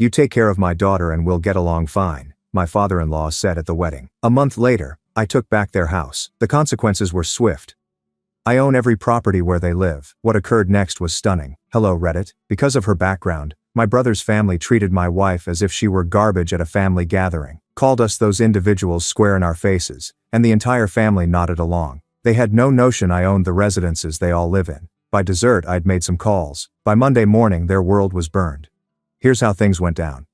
"You take care of my daughter and we'll get along fine," my father-in-law said at the wedding. A month later, I took back their house. The consequences were swift. I own every property where they live. What occurred next was stunning. Hello, Reddit. Because of her background, my brother's family treated my wife as if she were garbage at a family gathering, called us those individuals square in our faces, and the entire family nodded along. They had no notion I owned the residences they all live in. By dessert, I'd made some calls. By Monday morning, their world was burned. Here's how things went down.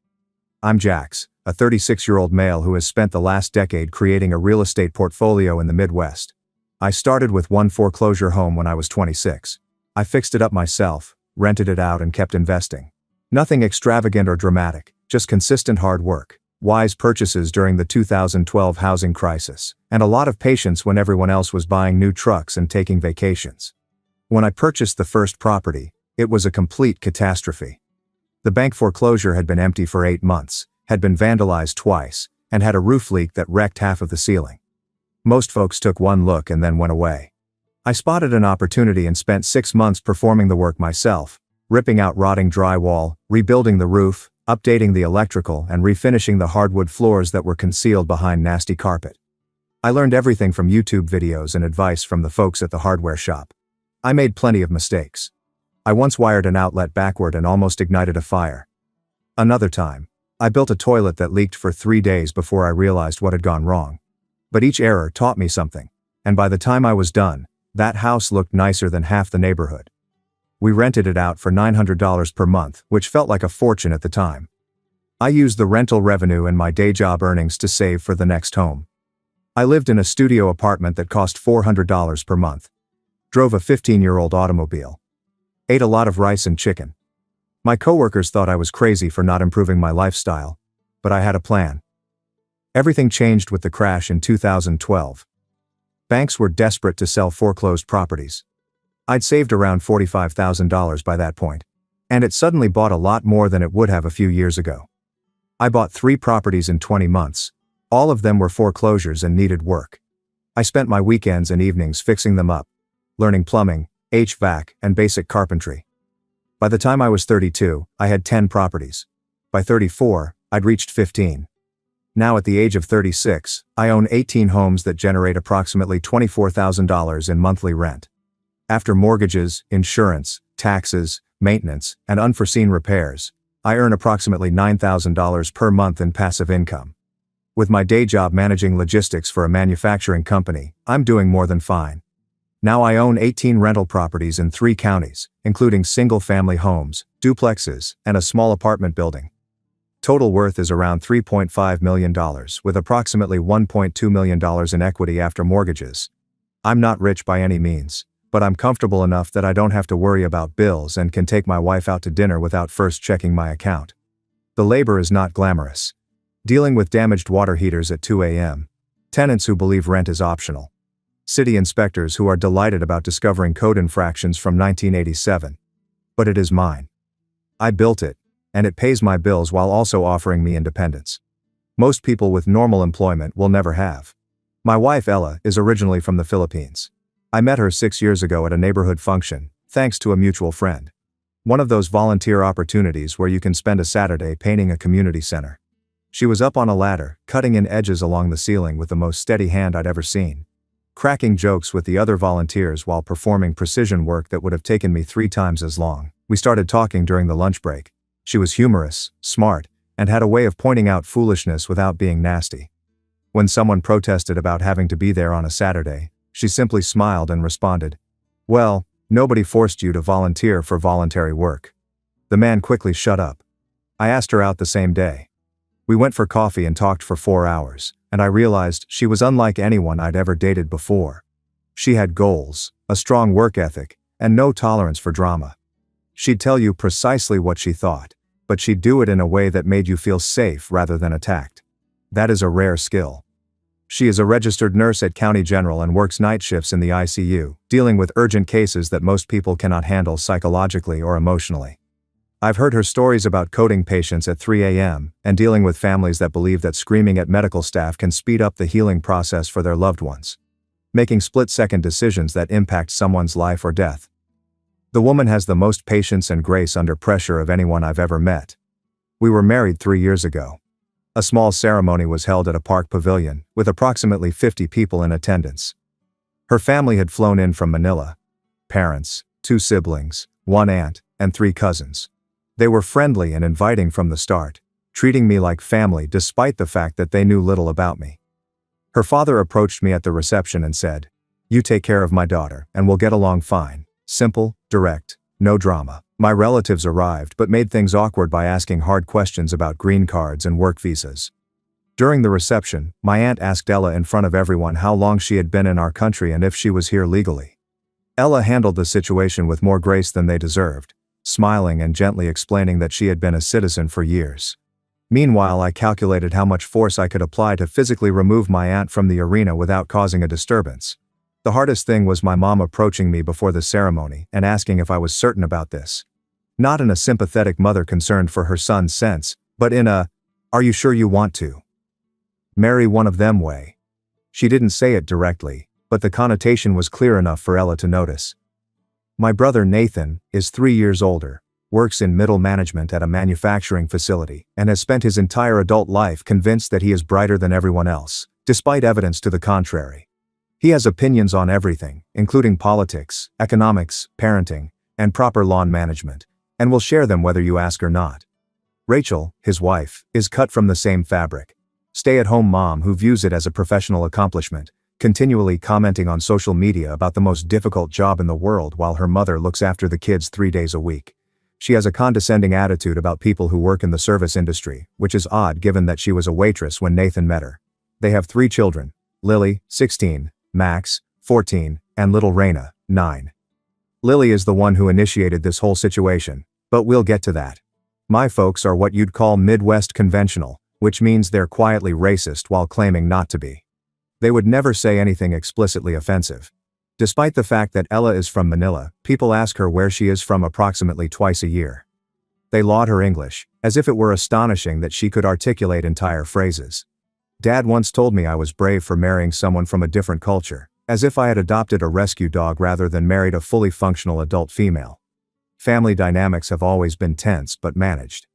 I'm Jax, a 36-year-old male who has spent the last decade creating a real estate portfolio in the Midwest. I started with one foreclosure home when I was 26. I fixed it up myself, rented it out, and kept investing. Nothing extravagant or dramatic, just consistent hard work, wise purchases during the 2012 housing crisis, and a lot of patience when everyone else was buying new trucks and taking vacations. When I purchased the first property, it was a complete catastrophe. The bank foreclosure had been empty for 8 months, had been vandalized twice, and had a roof leak that wrecked half of the ceiling. Most folks took one look and then went away. I spotted an opportunity and spent 6 months performing the work myself, ripping out rotting drywall, rebuilding the roof, updating the electrical, and refinishing the hardwood floors that were concealed behind nasty carpet. I learned everything from YouTube videos and advice from the folks at the hardware shop. I made plenty of mistakes. I once wired an outlet backward and almost ignited a fire. Another time, I built a toilet that leaked for 3 days before I realized what had gone wrong. But each error taught me something, and by the time I was done, that house looked nicer than half the neighborhood. We rented it out for $900 per month, which felt like a fortune at the time. I used the rental revenue and my day job earnings to save for the next home. I lived in a studio apartment that cost $400 per month. Drove a 15-year-old automobile. Ate a lot of rice and chicken. My coworkers thought I was crazy for not improving my lifestyle, but I had a plan. Everything changed with the crash in 2012. Banks were desperate to sell foreclosed properties. I'd saved around $45,000 by that point, and it suddenly bought a lot more than it would have a few years ago. I bought 3 properties in 20 months. All of them were foreclosures and needed work. I spent my weekends and evenings fixing them up, learning plumbing, HVAC, and basic carpentry. By the time I was 32, I had 10 properties. By 34, I'd reached 15. Now at the age of 36, I own 18 homes that generate approximately $24,000 in monthly rent. After mortgages, insurance, taxes, maintenance, and unforeseen repairs, I earn approximately $9,000 per month in passive income. With my day job managing logistics for a manufacturing company, I'm doing more than fine. Now I own 18 rental properties in 3 counties, including single-family homes, duplexes, and a small apartment building. Total worth is around $3.5 million, with approximately $1.2 million in equity after mortgages. I'm not rich by any means, but I'm comfortable enough that I don't have to worry about bills and can take my wife out to dinner without first checking my account. The labor is not glamorous. Dealing with damaged water heaters at 2 a.m. Tenants who believe rent is optional. City inspectors who are delighted about discovering code infractions from 1987. But it is mine. I built it, and it pays my bills while also offering me independence. Most people with normal employment will never have. My wife Ella is originally from the Philippines. I met her 6 years ago at a neighborhood function, thanks to a mutual friend. One of those volunteer opportunities where you can spend a Saturday painting a community center. She was up on a ladder, cutting in edges along the ceiling with the most steady hand I'd ever seen. Cracking jokes with the other volunteers while performing precision work that would have taken me 3 times as long. We started talking during the lunch break. She was humorous, smart, and had a way of pointing out foolishness without being nasty. When someone protested about having to be there on a Saturday, she simply smiled and responded, "Well, nobody forced you to volunteer for voluntary work." The man quickly shut up. I asked her out the same day. We went for coffee and talked for 4 hours, and I realized she was unlike anyone I'd ever dated before. She had goals, a strong work ethic, and no tolerance for drama. She'd tell you precisely what she thought, but she'd do it in a way that made you feel safe rather than attacked. That is a rare skill. She is a registered nurse at County General and works night shifts in the ICU, dealing with urgent cases that most people cannot handle psychologically or emotionally. I've heard her stories about coding patients at 3 a.m. and dealing with families that believe that screaming at medical staff can speed up the healing process for their loved ones. Making split-second decisions that impact someone's life or death. The woman has the most patience and grace under pressure of anyone I've ever met. We were married 3 years ago. A small ceremony was held at a park pavilion, with approximately 50 people in attendance. Her family had flown in from Manila. Parents, 2 siblings, 1 aunt, and 3 cousins. They were friendly and inviting from the start, treating me like family despite the fact that they knew little about me. Her father approached me at the reception and said, "You take care of my daughter, and we'll get along fine." Simple, direct, no drama. My relatives arrived but made things awkward by asking hard questions about green cards and work visas. During the reception, my aunt asked Ella in front of everyone how long she had been in our country and if she was here legally. Ella handled the situation with more grace than they deserved, smiling and gently explaining that she had been a citizen for years. Meanwhile, I calculated how much force I could apply to physically remove my aunt from the arena without causing a disturbance. The hardest thing was my mom approaching me before the ceremony and asking if I was certain about this. Not in a sympathetic mother concerned for her son's sense, but in a, "Are you sure you want to marry one of them" way. She didn't say it directly, but the connotation was clear enough for Ella to notice. My brother Nathan is 3 years older, works in middle management at a manufacturing facility, and has spent his entire adult life convinced that he is brighter than everyone else, despite evidence to the contrary. He has opinions on everything, including politics, economics, parenting, and proper lawn management, and will share them whether you ask or not. Rachel, his wife, is cut from the same fabric. Stay-at-home mom who views it as a professional accomplishment, continually commenting on social media about the most difficult job in the world while her mother looks after the kids 3 days a week. She has a condescending attitude about people who work in the service industry, which is odd given that she was a waitress when Nathan met her. They have 3 children, Lily, 16, Max, 14, and little Raina, 9. Lily is the one who initiated this whole situation, but we'll get to that. My folks are what you'd call Midwest conventional, which means they're quietly racist while claiming not to be. They would never say anything explicitly offensive. Despite the fact that Ella is from Manila, people ask her where she is from approximately twice a year. They laud her English, as if it were astonishing that she could articulate entire phrases. Dad once told me I was brave for marrying someone from a different culture, as if I had adopted a rescue dog rather than married a fully functional adult female. Family dynamics have always been tense but managed.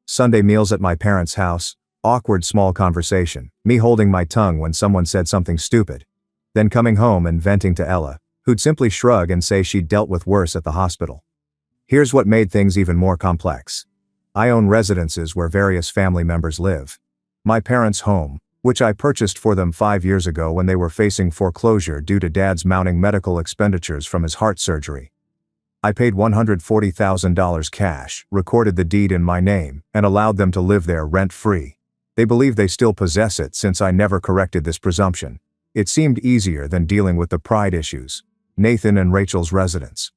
Sunday meals at my parents' house, awkward small conversation, me holding my tongue when someone said something stupid. Then coming home and venting to Ella, who'd simply shrug and say she'd dealt with worse at the hospital. Here's what made things even more complex. I own residences where various family members live. My parents' home, which I purchased for them 5 years ago when they were facing foreclosure due to Dad's mounting medical expenditures from his heart surgery. I paid $140,000 cash, recorded the deed in my name, and allowed them to live there rent-free. They believe they still possess it since I never corrected this presumption. It seemed easier than dealing with the pride issues. Nathan and Rachel's residence.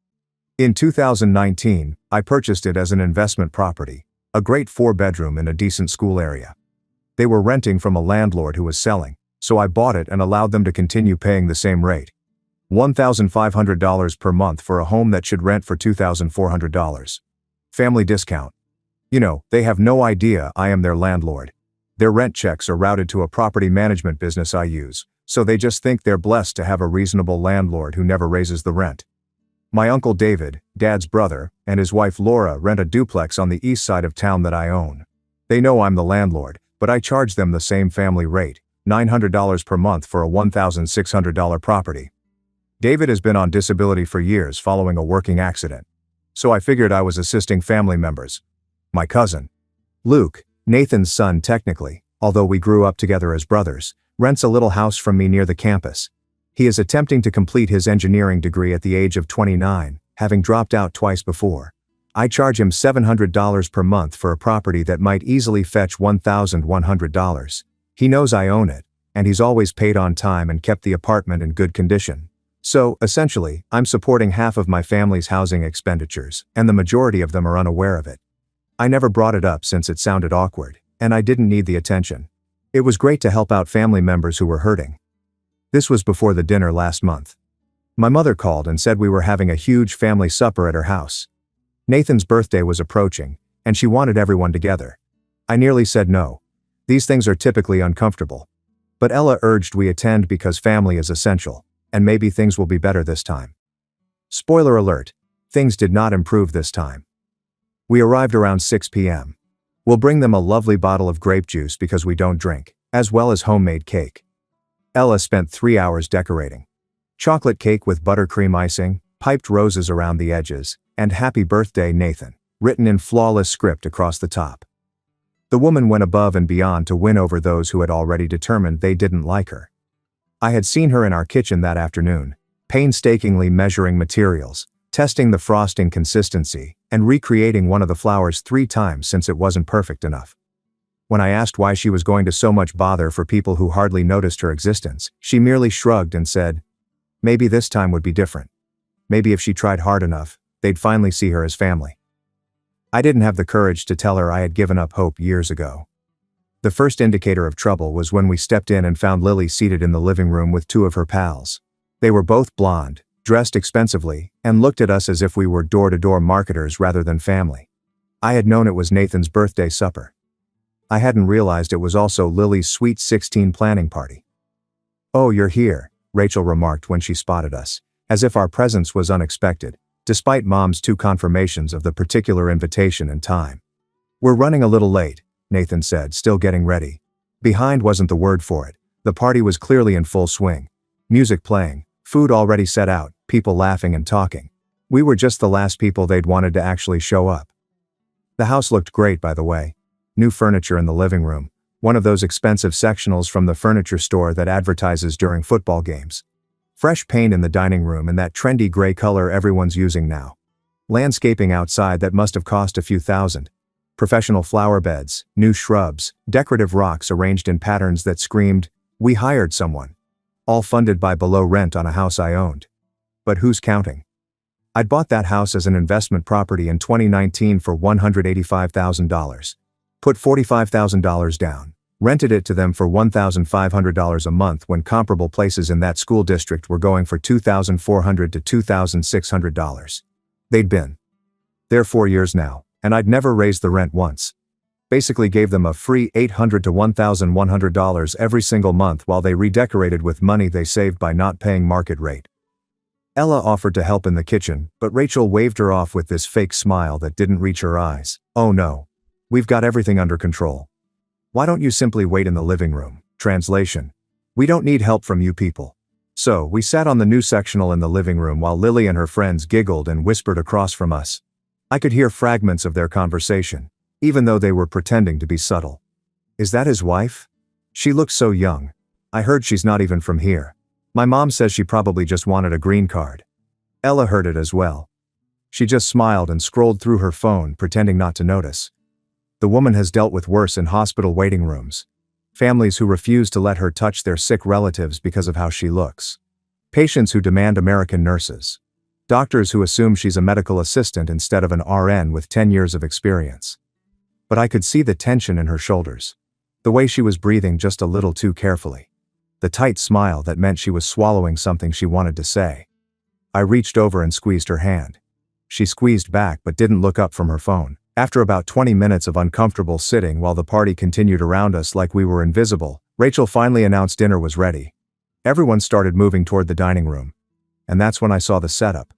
In 2019, I purchased it as an investment property, a great 4-bedroom in a decent school area. They were renting from a landlord who was selling, so I bought it and allowed them to continue paying the same rate. $1,500 per month for a home that should rent for $2,400. Family discount. You know, they have no idea I am their landlord. Their rent checks are routed to a property management business I use, so they just think they're blessed to have a reasonable landlord who never raises the rent. My uncle David, Dad's brother, and his wife Laura rent a duplex on the east side of town that I own. They know I'm the landlord, but I charge them the same family rate, $900 per month for a $1,600 property. David has been on disability for years following a working accident, so I figured I was assisting family members. My cousin, Luke, Nathan's son technically, although we grew up together as brothers, rents a little house from me near the campus. He is attempting to complete his engineering degree at the age of 29, having dropped out twice before. I charge him $700 per month for a property that might easily fetch $1,100. He knows I own it, and he's always paid on time and kept the apartment in good condition. So, essentially, I'm supporting half of my family's housing expenditures, and the majority of them are unaware of it. I never brought it up since it sounded awkward, and I didn't need the attention. It was great to help out family members who were hurting. This was before the dinner last month. My mother called and said we were having a huge family supper at her house. Nathan's birthday was approaching, and she wanted everyone together. I nearly said no. These things are typically uncomfortable. But Ella urged we attend because family is essential, and maybe things will be better this time. Spoiler alert, things did not improve this time. We arrived around 6 p.m. We'll bring them a lovely bottle of grape juice because we don't drink, as well as homemade cake. Ella spent 3 hours decorating. Chocolate cake with buttercream icing, piped roses around the edges, and "Happy Birthday, Nathan," written in flawless script across the top. The woman went above and beyond to win over those who had already determined they didn't like her. I had seen her in our kitchen that afternoon, painstakingly measuring materials, testing the frosting consistency, and recreating one of the flowers 3 times since it wasn't perfect enough. When I asked why she was going to so much bother for people who hardly noticed her existence, she merely shrugged and said, maybe this time would be different. Maybe if she tried hard enough, they'd finally see her as family. I didn't have the courage to tell her I had given up hope years ago. The first indicator of trouble was when we stepped in and found Lily seated in the living room with 2 of her pals. They were both blonde, dressed expensively, and looked at us as if we were door-to-door marketers rather than family. I had known it was Nathan's birthday supper. I hadn't realized it was also Lily's sweet 16 planning party. "Oh, you're here," Rachel remarked when she spotted us, as if our presence was unexpected, despite Mom's 2 confirmations of the particular invitation and time. "We're running a little late," Nathan said, still getting ready. Behind wasn't the word for it. The party was clearly in full swing. Music playing, food already set out, people laughing and talking. We were just the last people they'd wanted to actually show up. The house looked great, by the way. New furniture in the living room, one of those expensive sectionals from the furniture store that advertises during football games. Fresh paint in the dining room in that trendy gray color everyone's using now. Landscaping outside that must have cost a few thousand. Professional flower beds, new shrubs, decorative rocks arranged in patterns that screamed, "We hired someone." All funded by below rent on a house I owned. But who's counting? I'd bought that house as an investment property in 2019 for $185,000. Put $45,000 down, rented it to them for $1,500 a month when comparable places in that school district were going for $2,400 to $2,600. They'd been there 4 years now, and I'd never raised the rent once. Basically gave them a free $800 to $1,100 every single month while they redecorated with money they saved by not paying market rate. Ella offered to help in the kitchen, but Rachel waved her off with this fake smile that didn't reach her eyes. "Oh no. We've got everything under control. Why don't you simply wait in the living room?" Translation: "We don't need help from you people." So, we sat on the new sectional in the living room while Lily and her friends giggled and whispered across from us. I could hear fragments of their conversation, even though they were pretending to be subtle. "Is that his wife? She looks so young. I heard she's not even from here. My mom says she probably just wanted a green card." Ella heard it as well. She just smiled and scrolled through her phone, pretending not to notice. The woman has dealt with worse in hospital waiting rooms. Families who refuse to let her touch their sick relatives because of how she looks. Patients who demand American nurses. Doctors who assume she's a medical assistant instead of an RN with 10 years of experience. But I could see the tension in her shoulders. The way she was breathing just a little too carefully. The tight smile that meant she was swallowing something she wanted to say. I reached over and squeezed her hand. She squeezed back but didn't look up from her phone. After about 20 minutes of uncomfortable sitting while the party continued around us like we were invisible, Rachel finally announced dinner was ready. Everyone started moving toward the dining room. And that's when I saw the setup.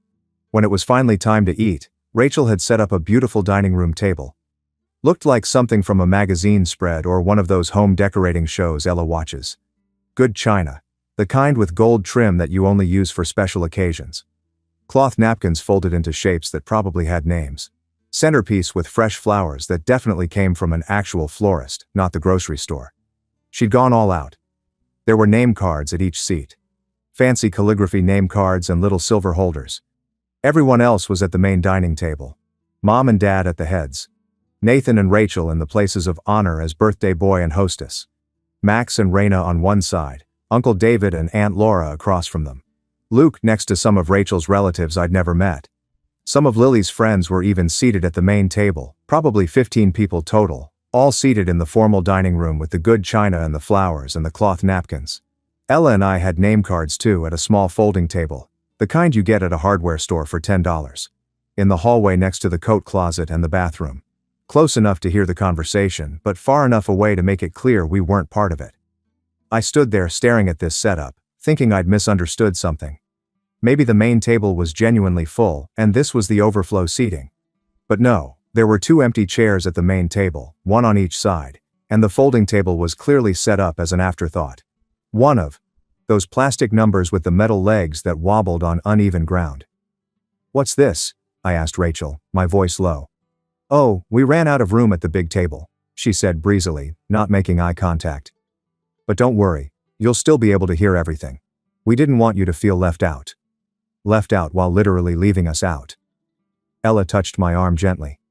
When it was finally time to eat, Rachel had set up a beautiful dining room table. Looked like something from a magazine spread or one of those home decorating shows Ella watches. Good china. The kind with gold trim that you only use for special occasions. Cloth napkins folded into shapes that probably had names. Centerpiece with fresh flowers that definitely came from an actual florist, not the grocery store. She'd gone all out. There were name cards at each seat. Fancy calligraphy name cards and little silver holders. Everyone else was at the main dining table. Mom and Dad at the heads. Nathan and Rachel in the places of honor as birthday boy and hostess. Max and Raina on one side, Uncle David and Aunt Laura across from them. Luke next to some of Rachel's relatives I'd never met. Some of Lily's friends were even seated at the main table, probably 15 people total, all seated in the formal dining room with the good china and the flowers and the cloth napkins. Ella and I had name cards too at a small folding table, the kind you get at a hardware store for $10. In the hallway next to the coat closet and the bathroom. Close enough to hear the conversation, but far enough away to make it clear we weren't part of it. I stood there staring at this setup, thinking I'd misunderstood something. Maybe the main table was genuinely full, and this was the overflow seating. But no, There were 2 empty chairs at the main table, one on each side, and the folding table was clearly set up as an afterthought. One of those plastic numbers with the metal legs that wobbled on uneven ground. "What's this?" I asked Rachel, my voice low. "Oh, we ran out of room at the big table," she said breezily, not making eye contact. "But don't worry, you'll still be able to hear everything. We didn't want you to feel left out." Left out while literally leaving us out. Ella touched my arm gently.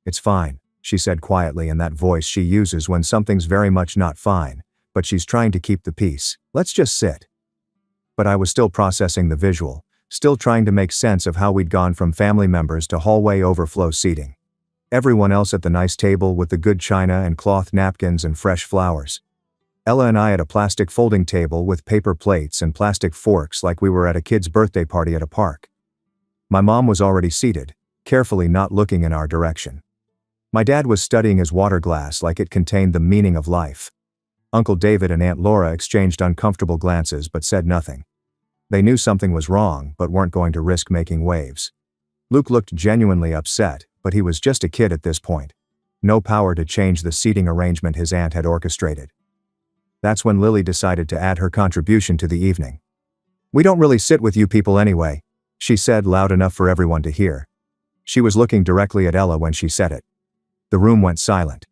"It's fine," she said quietly in that voice she uses when something's very much not fine, but she's trying to keep the peace. "Let's just sit." But I was still processing the visual, still trying to make sense of how we'd gone from family members to hallway overflow seating. Everyone else at the nice table with the good china and cloth napkins and fresh flowers. Ella and I at a plastic folding table with paper plates and plastic forks like we were at a kid's birthday party at a park. My mom was already seated, carefully not looking in our direction. My dad was studying his water glass like it contained the meaning of life. Uncle David and Aunt Laura exchanged uncomfortable glances but said nothing. They knew something was wrong but weren't going to risk making waves. Luke looked genuinely upset, but he was just a kid at this point. No power to change the seating arrangement his aunt had orchestrated. That's when Lily decided to add her contribution to the evening. "We don't really sit with you people anyway," she said loud enough for everyone to hear. She was looking directly at Ella when she said it. The room went silent.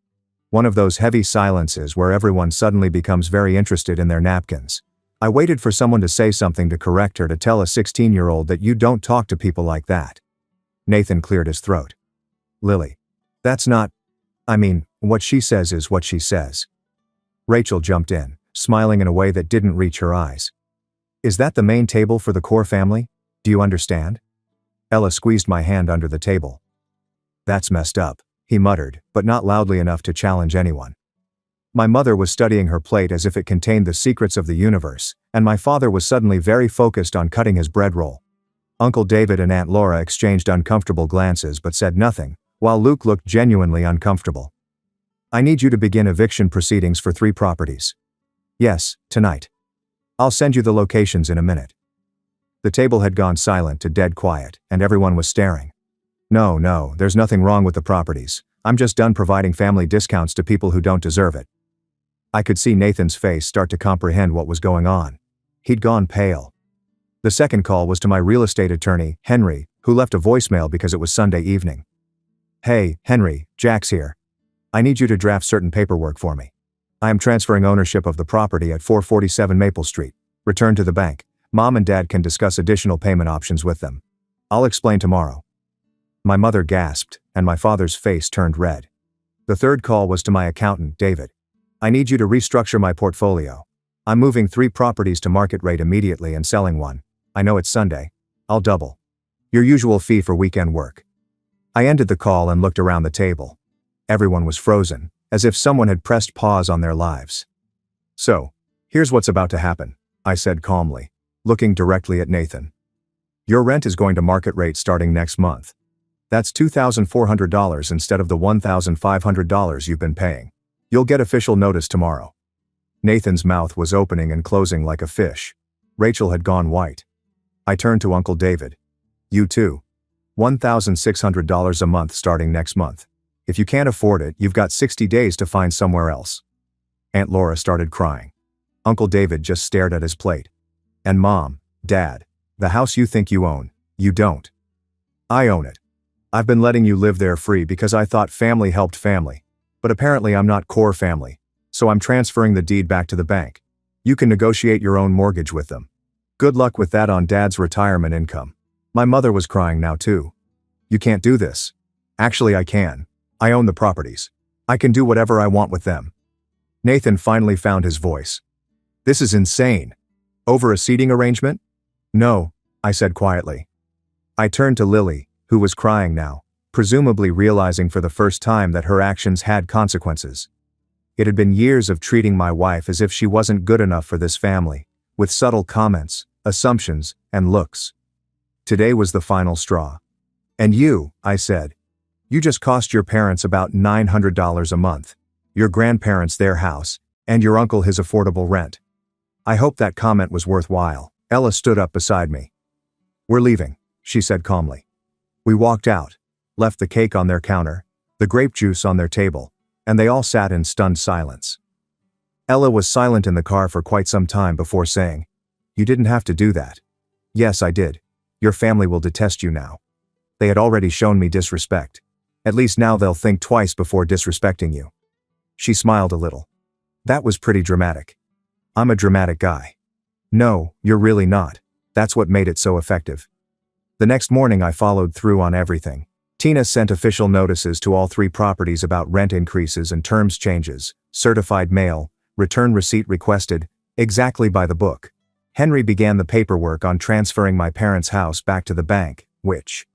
One of those heavy silences where everyone suddenly becomes very interested in their napkins. I waited for someone to say something to correct her, to tell a 16-year-old that you don't talk to people like that. Nathan cleared his throat. "Lily. That's not. I mean, what she says is what she says." Rachel jumped in, smiling in a way that didn't reach her eyes. "Is that the main table for the core family? Do you understand?" Ella squeezed my hand under the table. "That's messed up," he muttered, but not loudly enough to challenge anyone. My mother was studying her plate as if it contained the secrets of the universe, and my father was suddenly very focused on cutting his bread roll. Uncle David and Aunt Laura exchanged uncomfortable glances but said nothing, while Luke looked genuinely uncomfortable. "I need you to begin eviction proceedings for 3 properties. Yes, tonight. I'll send you the locations in a minute." The table had gone silent to dead quiet, and everyone was staring. No, there's nothing wrong with the properties. I'm just done providing family discounts to people who don't deserve it." I could see Nathan's face start to comprehend what was going on. He'd gone pale. The second call was to my real estate attorney, Henry, who left a voicemail because it was Sunday evening. "Hey, Henry, Jack's here. I need you to draft certain paperwork for me. I am transferring ownership of the property at 447 Maple Street. Return to the bank. Mom and Dad can discuss additional payment options with them. I'll explain tomorrow." My mother gasped, and my father's face turned red. The third call was to my accountant, David. "I need you to restructure my portfolio. I'm moving 3 properties to market rate immediately and selling one. I know it's Sunday. I'll double your usual fee for weekend work." I ended the call and looked around the table. Everyone was frozen, as if someone had pressed pause on their lives. "So, here's what's about to happen," I said calmly, looking directly at Nathan. "Your rent is going to market rate starting next month. That's $2,400 instead of the $1,500 you've been paying. You'll get official notice tomorrow." Nathan's mouth was opening and closing like a fish. Rachel had gone white. I turned to Uncle David. "You too. $1,600 a month starting next month. If you can't afford it, you've got 60 days to find somewhere else." Aunt Laura started crying. Uncle David just stared at his plate. "And Mom, Dad, the house you think you own, you don't. I own it. I've been letting you live there free because I thought family helped family. But apparently I'm not core family. So I'm transferring the deed back to the bank. You can negotiate your own mortgage with them. Good luck with that on Dad's retirement income." My mother was crying now too. "You can't do this." "Actually I can. I own the properties. I can do whatever I want with them." Nathan finally found his voice. "This is insane. Over a seating arrangement?" "No," I said quietly. I turned to Lily, who was crying now, presumably realizing for the first time that her actions had consequences. It had been years of treating my wife as if she wasn't good enough for this family, with subtle comments, assumptions, and looks. Today was the final straw. "And you," I said. "You just cost your parents about $900 a month, your grandparents their house, and your uncle his affordable rent. I hope that comment was worthwhile." Ella stood up beside me. "We're leaving," she said calmly. We walked out, left the cake on their counter, the grape juice on their table, and they all sat in stunned silence. Ella was silent in the car for quite some time before saying, "You didn't have to do that." "Yes, I did. Your family will detest you now. They had already shown me disrespect. At least now they'll think twice before disrespecting you." She smiled a little. "That was pretty dramatic." "I'm a dramatic guy." "No, you're really not. That's what made it so effective." The next morning I followed through on everything. Tina sent official notices to all 3 properties about rent increases and terms changes, certified mail, return receipt requested, exactly by the book. Henry began the paperwork on transferring my parents' house back to the bank, which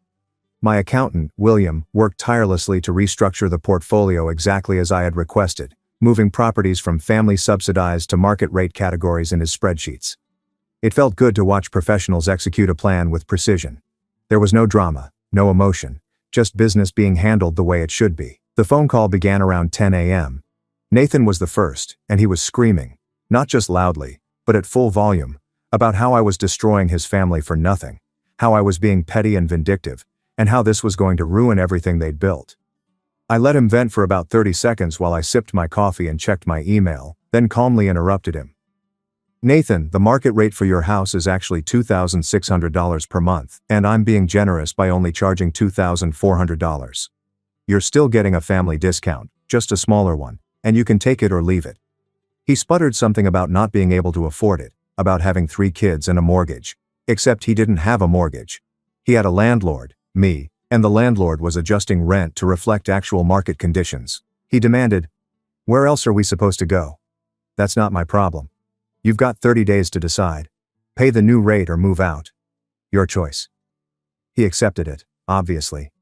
my accountant, William, worked tirelessly to restructure the portfolio exactly as I had requested, moving properties from family-subsidized to market-rate categories in his spreadsheets. It felt good to watch professionals execute a plan with precision. There was no drama, no emotion, just business being handled the way it should be. The phone call began around 10 a.m. Nathan was the first, and he was screaming, not just loudly, but at full volume, about how I was destroying his family for nothing, how I was being petty and vindictive, and how this was going to ruin everything they'd built. I let him vent for about 30 seconds while I sipped my coffee and checked my email, then calmly interrupted him. "Nathan, the market rate for your house is actually $2,600 per month, and I'm being generous by only charging $2,400. You're still getting a family discount, just a smaller one, and you can take it or leave it." He sputtered something about not being able to afford it, about having 3 kids and a mortgage. Except he didn't have a mortgage. He had a landlord, me, and the landlord was adjusting rent to reflect actual market conditions. He demanded, "Where else are we supposed to go?" "That's not my problem. You've got 30 days to decide. Pay the new rate or move out. Your choice." He accepted it, obviously.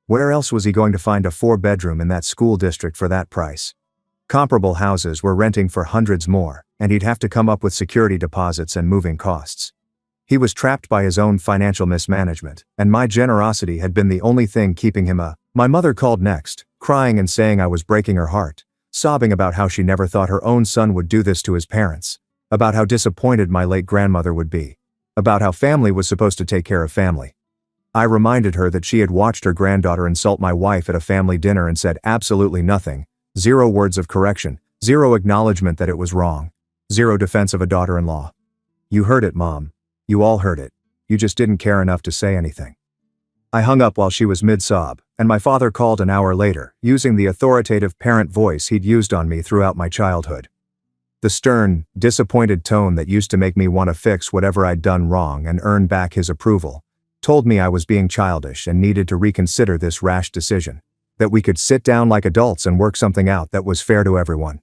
Where else was he going to find a 4-bedroom in that school district for that price? Comparable houses were renting for hundreds more, and he'd have to come up with security deposits and moving costs. He was trapped by his own financial mismanagement, and my generosity had been the only thing keeping him up. My mother called next, crying and saying I was breaking her heart, sobbing about how she never thought her own son would do this to his parents, about how disappointed my late grandmother would be, about how family was supposed to take care of family. I reminded her that she had watched her granddaughter insult my wife at a family dinner and said absolutely nothing, 0 words of correction, 0 acknowledgement that it was wrong, 0 defense of a daughter-in-law. "You heard it, Mom. You all heard it. You just didn't care enough to say anything." I hung up while she was mid-sob, and my father called an hour later, using the authoritative parent voice he'd used on me throughout my childhood. The stern, disappointed tone that used to make me want to fix whatever I'd done wrong and earn back his approval, told me I was being childish and needed to reconsider this rash decision, that we could sit down like adults and work something out that was fair to everyone.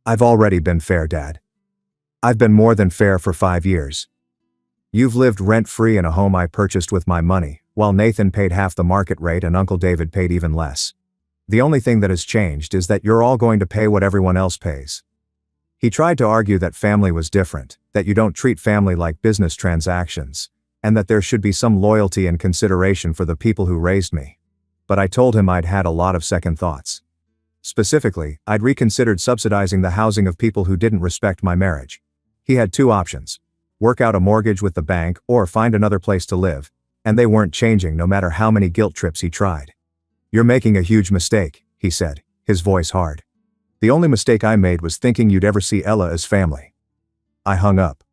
"I've already been fair, Dad. I've been more than fair for 5 years. You've lived rent-free in a home I purchased with my money, while Nathan paid half the market rate and Uncle David paid even less. The only thing that has changed is that you're all going to pay what everyone else pays." He tried to argue that family was different, that you don't treat family like business transactions, and that there should be some loyalty and consideration for the people who raised me. But I told him I'd had a lot of second thoughts. Specifically, I'd reconsidered subsidizing the housing of people who didn't respect my marriage. He had 2 options: work out a mortgage with the bank or find another place to live, and they weren't changing no matter how many guilt trips he tried. "You're making a huge mistake," he said, his voice hard. "The only mistake I made was thinking you'd ever see Ella as family." I hung up.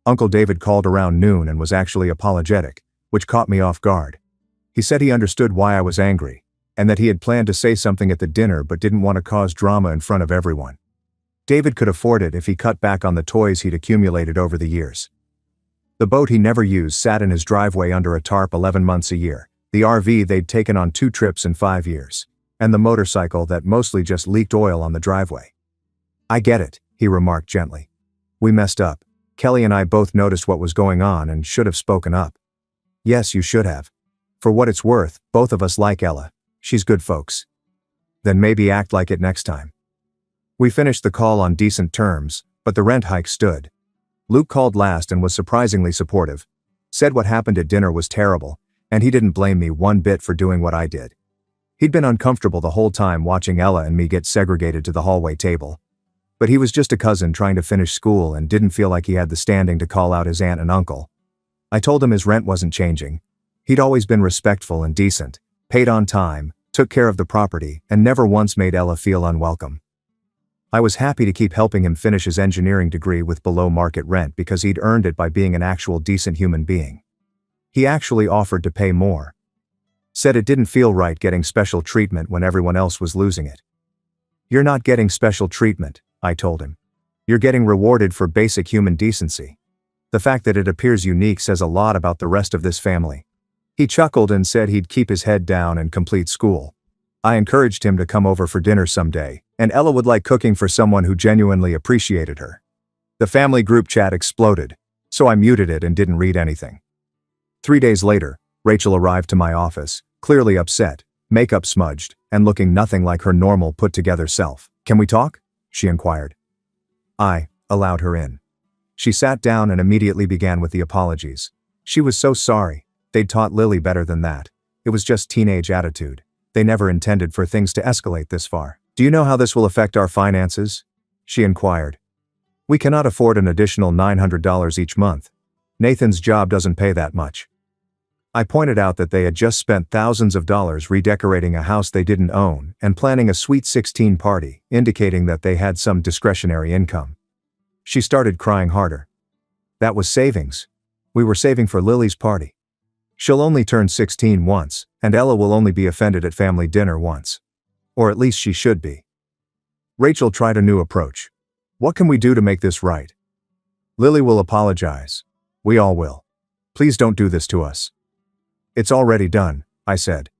Uncle David called around noon and was actually apologetic, which caught me off guard. He said he understood why I was angry, and that he had planned to say something at the dinner but didn't want to cause drama in front of everyone. David could afford it if he cut back on the toys he'd accumulated over the years. The boat he never used sat in his driveway under a tarp 11 months a year, the RV they'd taken on 2 trips in 5 years, and the motorcycle that mostly just leaked oil on the driveway. "I get it," he remarked gently. "We messed up. Kelly and I both noticed what was going on and should have spoken up." "Yes, you should have. For what it's worth, both of us like Ella. She's good folks." "Then maybe act like it next time." We finished the call on decent terms, but the rent hike stood. Luke called last and was surprisingly supportive. Said what happened at dinner was terrible, and he didn't blame me one bit for doing what I did. He'd been uncomfortable the whole time watching Ella and me get segregated to the hallway table. But he was just a cousin trying to finish school and didn't feel like he had the standing to call out his aunt and uncle. I told him his rent wasn't changing. He'd always been respectful and decent, paid on time, took care of the property, and never once made Ella feel unwelcome. I was happy to keep helping him finish his engineering degree with below-market rent because he'd earned it by being an actual decent human being. He actually offered to pay more. Said it didn't feel right getting special treatment when everyone else was losing it. "You're not getting special treatment," I told him. "You're getting rewarded for basic human decency. The fact that it appears unique says a lot about the rest of this family." He chuckled and said he'd keep his head down and complete school. I encouraged him to come over for dinner someday, and Ella would like cooking for someone who genuinely appreciated her. The family group chat exploded, so I muted it and didn't read anything. 3 days later, Rachel arrived to my office, clearly upset, makeup smudged, and looking nothing like her normal put-together self. "Can we talk?" she inquired. I allowed her in. She sat down and immediately began with the apologies. She was so sorry. They'd taught Lily better than that. It was just teenage attitude. They never intended for things to escalate this far. "Do you know how this will affect our finances?" she inquired. "We cannot afford an additional $900 each month. Nathan's job doesn't pay that much." I pointed out that they had just spent thousands of dollars redecorating a house they didn't own and planning a Sweet 16 party, indicating that they had some discretionary income. She started crying harder. "That was savings. We were saving for Lily's party. She'll only turn 16 once, and Ella will only be offended at family dinner once. Or at least she should be." Rachel tried a new approach. "What can we do to make this right?" "Lily will apologize. We all will. Please don't do this to us." "It's already done," I said.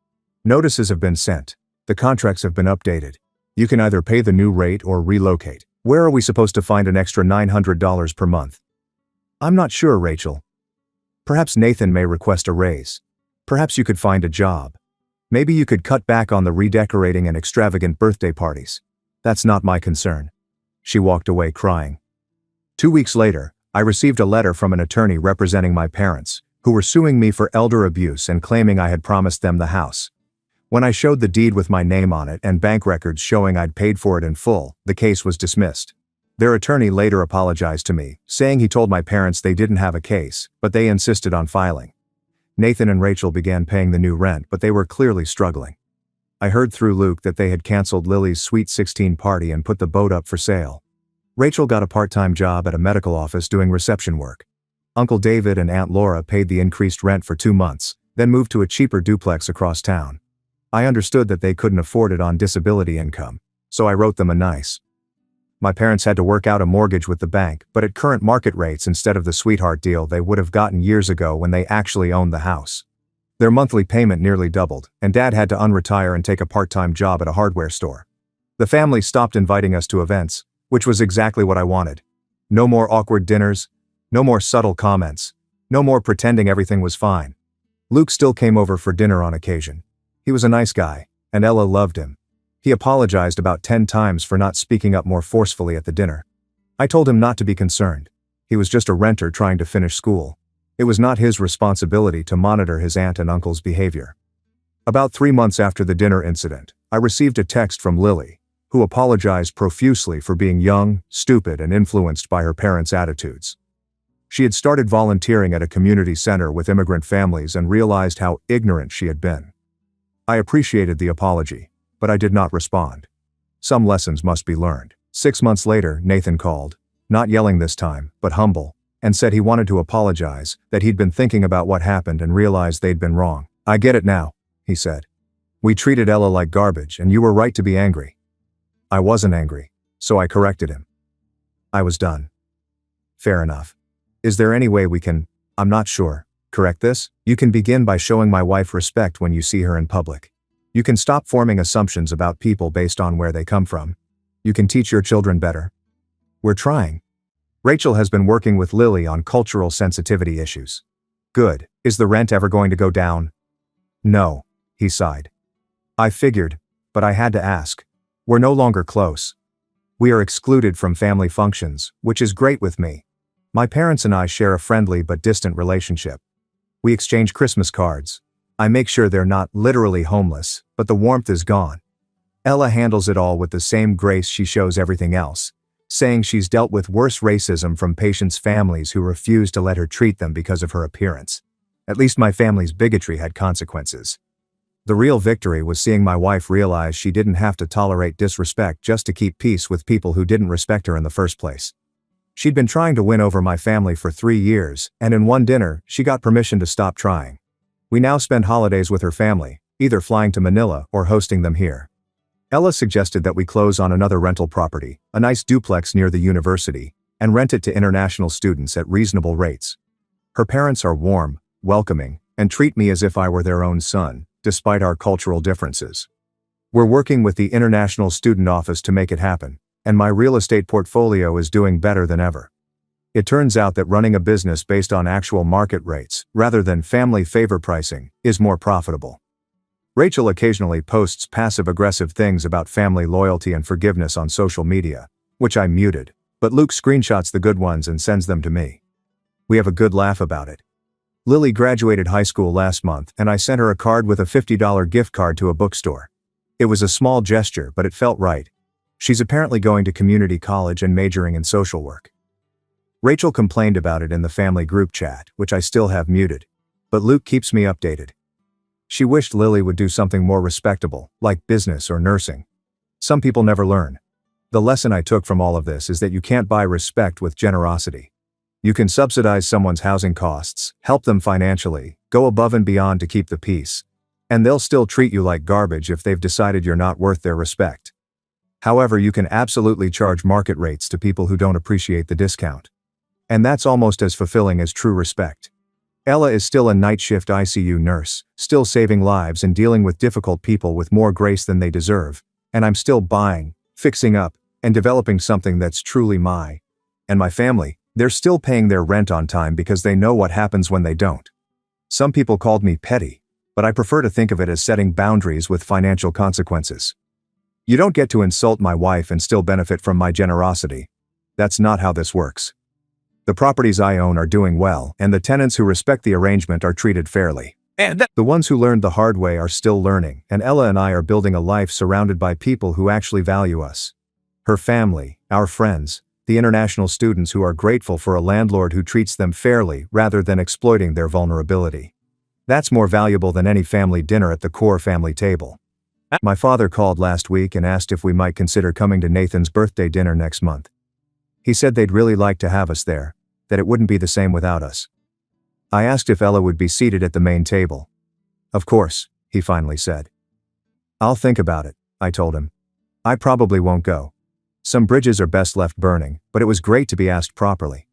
"Notices have been sent. The contracts have been updated. You can either pay the new rate or relocate. Where are we supposed to find an extra $900 per month?" "I'm not sure, Rachel. Perhaps Nathan may request a raise. Perhaps you could find a job. Maybe you could cut back on the redecorating and extravagant birthday parties. That's not my concern." She walked away crying. 2 weeks later, I received a letter from an attorney representing my parents, who were suing me for elder abuse and claiming I had promised them the house. When I showed the deed with my name on it and bank records showing I'd paid for it in full, the case was dismissed. Their attorney later apologized to me, saying he told my parents they didn't have a case, but they insisted on filing. Nathan and Rachel began paying the new rent, but they were clearly struggling. I heard through Luke that they had canceled Lily's Sweet 16 party and put the boat up for sale. Rachel got a part-time job at a medical office doing reception work. Uncle David and Aunt Laura paid the increased rent for 2 months, then moved to a cheaper duplex across town. I understood that they couldn't afford it on disability income, so I wrote them a nice. My parents had to work out a mortgage with the bank, but at current market rates instead of the sweetheart deal they would have gotten years ago when they actually owned the house. Their monthly payment nearly doubled, and Dad had to unretire and take a part-time job at a hardware store. The family stopped inviting us to events, which was exactly what I wanted. No more awkward dinners, no more subtle comments, no more pretending everything was fine. Luke still came over for dinner on occasion. He was a nice guy, and Ella loved him. He apologized about 10 times for not speaking up more forcefully at the dinner. I told him not to be concerned. He was just a renter trying to finish school. It was not his responsibility to monitor his aunt and uncle's behavior. About 3 months after the dinner incident, I received a text from Lily, who apologized profusely for being young, stupid, and influenced by her parents' attitudes. She had started volunteering at a community center with immigrant families and realized how ignorant she had been. I appreciated the apology, but I did not respond. Some lessons must be learned. 6 months later, Nathan called, not yelling this time, but humble, and said he wanted to apologize, that he'd been thinking about what happened and realized they'd been wrong. "I get it now," he said. "We treated Ella like garbage and you were right to be angry." I wasn't angry, so I corrected him. I was done. "Fair enough. Is there any way we can, I'm not sure, correct this? You can begin by showing my wife respect when you see her in public. You can stop forming assumptions about people based on where they come from. You can teach your children better. We're trying." Rachel has been working with Lily on cultural sensitivity issues. "Good. Is the rent ever going to go down?" "No," he sighed. "I figured, but I had to ask. We're no longer close. We are excluded from family functions, which is great with me. My parents and I share a friendly but distant relationship. We exchange Christmas cards. I make sure they're not literally homeless, but the warmth is gone. Ella handles it all with the same grace she shows everything else, saying she's dealt with worse racism from patients' families who refuse to let her treat them because of her appearance. At least my family's bigotry had consequences. The real victory was seeing my wife realize she didn't have to tolerate disrespect just to keep peace with people who didn't respect her in the first place. She'd been trying to win over my family for 3 years, and in one dinner, she got permission to stop trying. We now spend holidays with her family, either flying to Manila or hosting them here. Ella suggested that we close on another rental property, a nice duplex near the university, and rent it to international students at reasonable rates. Her parents are warm, welcoming, and treat me as if I were their own son, despite our cultural differences. We're working with the International Student Office to make it happen, and my real estate portfolio is doing better than ever. It turns out that running a business based on actual market rates, rather than family favor pricing, is more profitable. Rachel occasionally posts passive-aggressive things about family loyalty and forgiveness on social media, which I muted, but Luke screenshots the good ones and sends them to me. We have a good laugh about it. Lily graduated high school last month, and I sent her a card with a $50 gift card to a bookstore. It was a small gesture, but it felt right. She's apparently going to community college and majoring in social work. Rachel complained about it in the family group chat, which I still have muted, but Luke keeps me updated. She wished Lily would do something more respectable, like business or nursing. Some people never learn. The lesson I took from all of this is that you can't buy respect with generosity. You can subsidize someone's housing costs, help them financially, go above and beyond to keep the peace, and they'll still treat you like garbage if they've decided you're not worth their respect. However, you can absolutely charge market rates to people who don't appreciate the discount. And that's almost as fulfilling as true respect. Ella is still a night shift ICU nurse, still saving lives and dealing with difficult people with more grace than they deserve, and I'm still buying, fixing up, and developing something that's truly and my family, they're still paying their rent on time because they know what happens when they don't. Some people called me petty, but I prefer to think of it as setting boundaries with financial consequences. You don't get to insult my wife and still benefit from my generosity. That's not how this works. The properties I own are doing well, and the tenants who respect the arrangement are treated fairly. And the ones who learned the hard way are still learning, and Ella and I are building a life surrounded by people who actually value us. Her family, our friends, the international students who are grateful for a landlord who treats them fairly rather than exploiting their vulnerability. That's more valuable than any family dinner at the core family table. My father called last week and asked if we might consider coming to Nathan's birthday dinner next month. He said they'd really like to have us there, that it wouldn't be the same without us. I asked if Ella would be seated at the main table. Of course, he finally said. I'll think about it, I told him. I probably won't go. Some bridges are best left burning, but it was great to be asked properly.